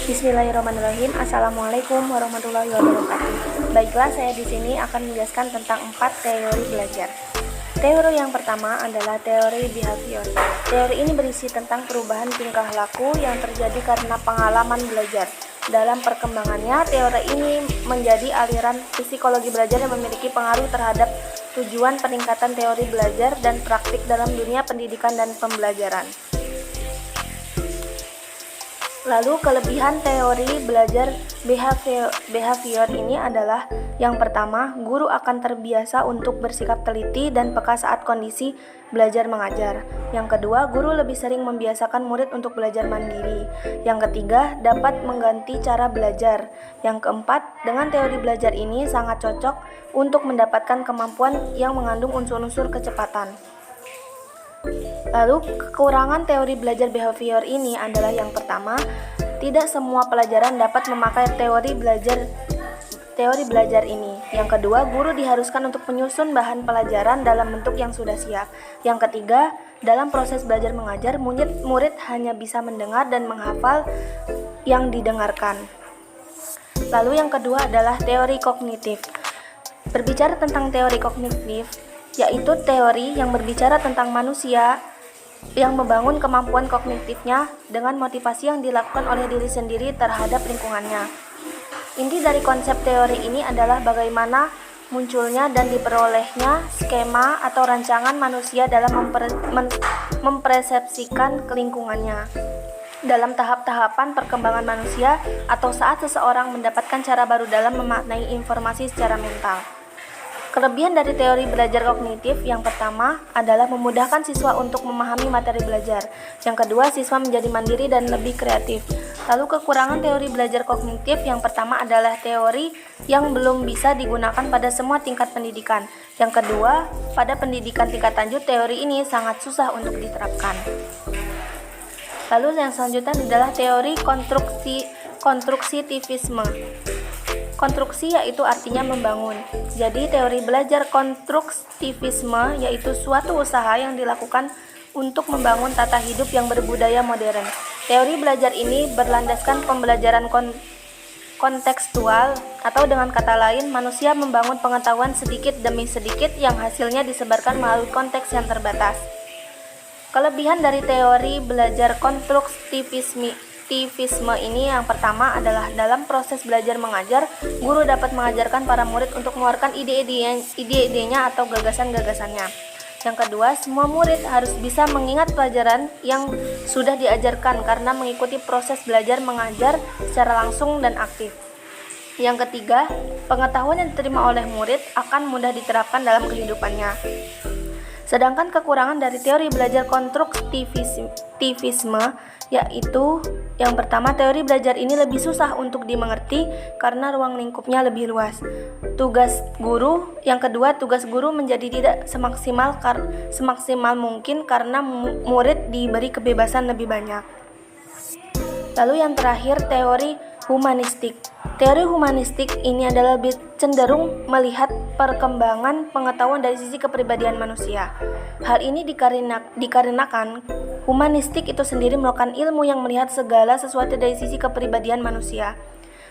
Bismillahirrahmanirrahim. Assalamualaikum warahmatullahi wabarakatuh. Baiklah, saya di sini akan menjelaskan tentang 4 teori belajar. Teori yang pertama adalah teori behavior. Teori ini berisi tentang perubahan tingkah laku yang terjadi karena pengalaman belajar. Dalam perkembangannya, teori ini menjadi aliran psikologi belajar yang memiliki pengaruh terhadap tujuan peningkatan teori belajar dan praktik dalam dunia pendidikan dan pembelajaran. Lalu kelebihan teori belajar behavior ini adalah yang pertama, guru akan terbiasa untuk bersikap teliti dan peka saat kondisi belajar mengajar. Yang kedua, guru lebih sering membiasakan murid untuk belajar mandiri. Yang ketiga, dapat mengganti cara belajar. Yang keempat, dengan teori belajar ini sangat cocok untuk mendapatkan kemampuan yang mengandung unsur-unsur kecepatan. Lalu kekurangan teori belajar behavior ini adalah yang pertama, tidak semua pelajaran dapat memakai teori belajar ini. Yang kedua, guru diharuskan untuk menyusun bahan pelajaran dalam bentuk yang sudah siap. Yang ketiga, dalam proses belajar mengajar, murid hanya bisa mendengar dan menghafal yang didengarkan. Lalu yang kedua adalah teori kognitif. Berbicara tentang teori kognitif, yaitu teori yang berbicara tentang manusia yang membangun kemampuan kognitifnya dengan motivasi yang dilakukan oleh diri sendiri terhadap lingkungannya. Inti dari konsep teori ini adalah bagaimana munculnya dan diperolehnya skema atau rancangan manusia dalam mempersepsikan lingkungannya. Dalam tahap-tahapan perkembangan manusia atau saat seseorang mendapatkan cara baru dalam memaknai informasi secara mental. Kelebihan dari teori belajar kognitif yang pertama adalah memudahkan siswa untuk memahami materi belajar. Yang kedua, siswa menjadi mandiri dan lebih kreatif. Lalu kekurangan teori belajar kognitif yang pertama adalah teori yang belum bisa digunakan pada semua tingkat pendidikan. Yang kedua, pada pendidikan tingkat lanjut teori ini sangat susah untuk diterapkan. Lalu yang selanjutnya adalah teori konstruksivisme. Konstruksi yaitu artinya membangun. Jadi teori belajar konstruktivisme yaitu suatu usaha yang dilakukan untuk membangun tata hidup yang berbudaya modern. Teori belajar ini berlandaskan pembelajaran kontekstual atau dengan kata lain manusia membangun pengetahuan sedikit demi sedikit yang hasilnya disebarkan melalui konteks yang terbatas. Kelebihan dari teori belajar konstruktivisme ini yang pertama adalah dalam proses belajar mengajar, guru dapat mengajarkan para murid untuk mengeluarkan ide-idenya atau gagasan-gagasannya. Yang kedua, semua murid harus bisa mengingat pelajaran yang sudah diajarkan karena mengikuti proses belajar mengajar secara langsung dan aktif. Yang ketiga, pengetahuan yang diterima oleh murid akan mudah diterapkan dalam kehidupannya. Sedangkan kekurangan dari teori belajar konstruktivisme yaitu yang pertama, teori belajar ini lebih susah untuk dimengerti karena ruang lingkupnya lebih luas. Yang kedua, tugas guru menjadi tidak semaksimal mungkin karena murid diberi kebebasan lebih banyak. Lalu yang terakhir, teori humanistik. Teori humanistik ini adalah lebih cenderung melihat perkembangan pengetahuan dari sisi kepribadian manusia. Hal ini dikarenakan humanistik itu sendiri merupakan ilmu yang melihat segala sesuatu dari sisi kepribadian manusia.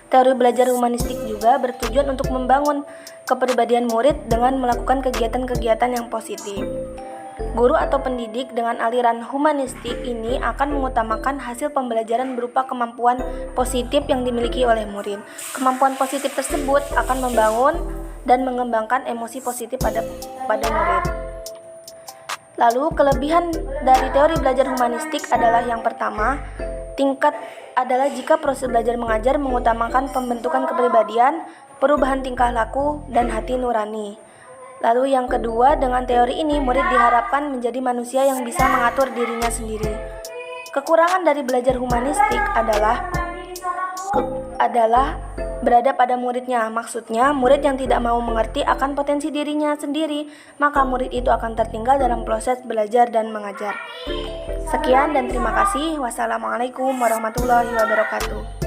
Teori belajar humanistik juga bertujuan untuk membangun kepribadian murid dengan melakukan kegiatan-kegiatan yang positif. Guru atau pendidik dengan aliran humanistik ini akan mengutamakan hasil pembelajaran berupa kemampuan positif yang dimiliki oleh murid. Kemampuan positif tersebut akan membangun dan mengembangkan emosi positif pada murid. Lalu kelebihan dari teori belajar humanistik adalah yang pertama, adalah jika proses belajar mengajar mengutamakan pembentukan kepribadian, perubahan tingkah laku, dan hati nurani. Lalu yang kedua, dengan teori ini murid diharapkan menjadi manusia yang bisa mengatur dirinya sendiri. Kekurangan dari belajar humanistik adalah berada pada muridnya. Maksudnya, murid yang tidak mau mengerti akan potensi dirinya sendiri, maka murid itu akan tertinggal dalam proses belajar dan mengajar. Sekian dan terima kasih. Wassalamualaikum warahmatullahi wabarakatuh.